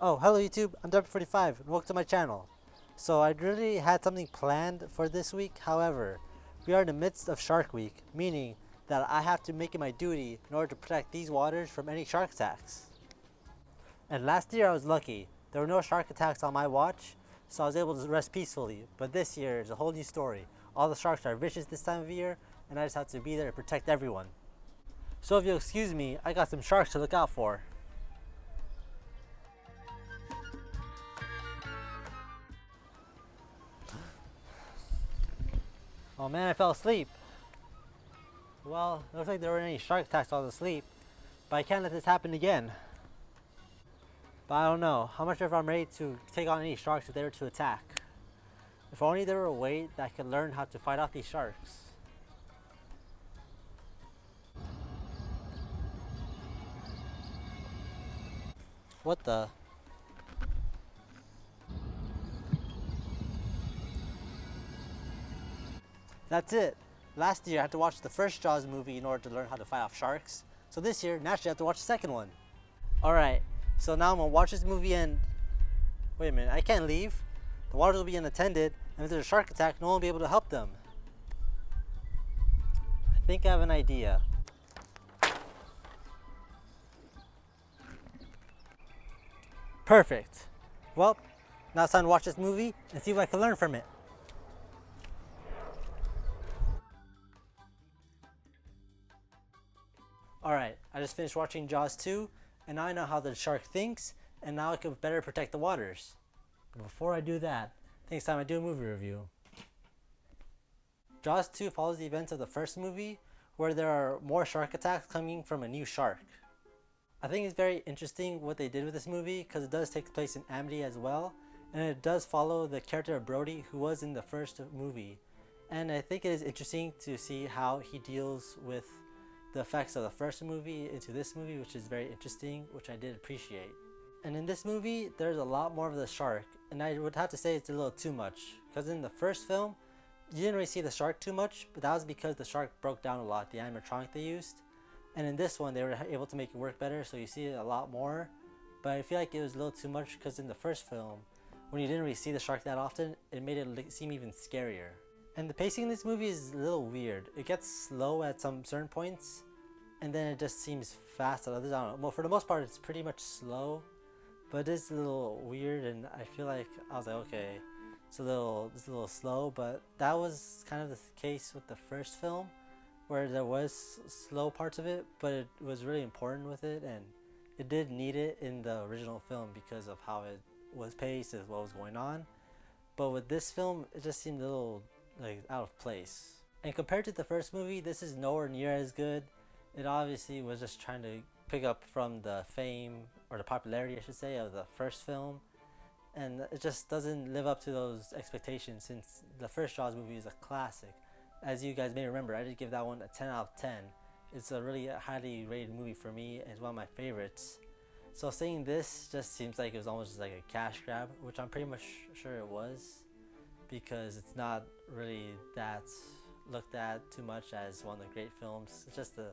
Oh, hello YouTube, I'm Dapie45 and welcome to my channel. So I really had something planned for this week, however, we are in the midst of Shark Week, meaning that I have to make it my duty in order to protect these waters from any shark attacks. And last year I was lucky, there were no shark attacks on my watch, so I was able to rest peacefully, but this year is a whole new story. All the sharks are vicious this time of year, and I just have to be there to protect everyone. So if you'll excuse me, I got some sharks to look out for. Oh man, I fell asleep. Well, it looks like there weren't any shark attacks while I was asleep, but I can't let this happen again. But I don't know, how much if I'm ready to take on any sharks if they were to attack. If only there were a way that I could learn how to fight off these sharks. What the? That's it. Last year I had to watch the first Jaws movie in order to learn how to fight off sharks. So this year, naturally I have to watch the second one. Alright, so now I'm gonna watch this movie and... Wait a minute, I can't leave. The waters will be unattended, and if there's a shark attack, no one will be able to help them. I think I have an idea. Perfect. Well, now it's time to watch this movie and see what I can learn from it. Alright, I just finished watching Jaws 2, and now I know how the shark thinks, and now I can better protect the waters. But before I do that, I think it's time I do a movie review. Jaws 2 follows the events of the first movie, where there are more shark attacks coming from a new shark. I think it's very interesting what they did with this movie, because it does take place in Amity as well, and it does follow the character of Brody, who was in the first movie. And I think it is interesting to see how he deals with the effects of the first movie into this movie, which is very interesting, which I did appreciate. And in this movie, there's a lot more of the shark, and I would have to say it's a little too much, because in the first film, you didn't really see the shark too much, but that was because the shark broke down a lot, the animatronic they used. And in this one, they were able to make it work better, so you see it a lot more. But I feel like it was a little too much, because in the first film, when you didn't really see the shark that often, it made it seem even scarier. And the pacing in this movie is a little weird. It gets slow at some certain points, and then it just seems fast at others. I don't know. Well, for the most part, it's pretty much slow, but it is a little weird, and I feel like I was like, okay, it's a little slow. But that was kind of the case with the first film, where there was slow parts of it, but it was really important with it, and it did need it in the original film because of how it was paced as what was going on. But with this film, it just seemed a little like out of place. And compared to the first movie, this is nowhere near as good. It obviously was just trying to pick up from the fame, or the popularity I should say, of the first film, and it just doesn't live up to those expectations, since the first Jaws movie is a classic. As you guys may remember, I did give that one a 10 out of 10. It's a really highly rated movie for me, and it's one of my favorites. So seeing this just seems like it was almost just like a cash grab, which I'm pretty much sure it was, because it's not really that looked at too much as one of the great films. It's just a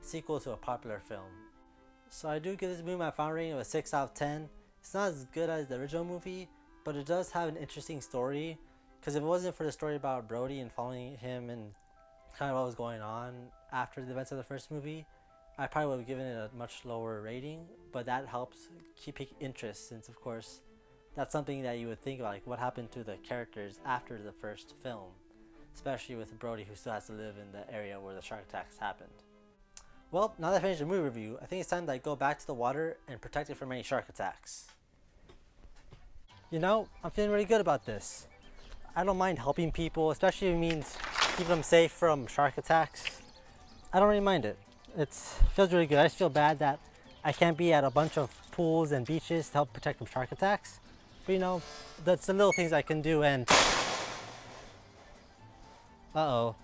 sequel to a popular film. So I do give this movie my final rating of a 6 out of 10. It's not as good as the original movie, but it does have an interesting story, because if it wasn't for the story about Brody and following him and kind of what was going on after the events of the first movie, I probably would have given it a much lower rating. But that helps keep interest, since of course that's something that you would think about, like what happened to the characters after the first film, especially with Brody, who still has to live in the area where the shark attacks happened. Well, now that I finished the movie review, I think it's time that I go back to the water and protect it from any shark attacks. You know, I'm feeling really good about this. I don't mind helping people, especially if it means keeping them safe from shark attacks. I don't really mind it. It feels really good. I just feel bad that I can't be at a bunch of pools and beaches to help protect from shark attacks. But you know, that's the little things I can do. And uh-oh.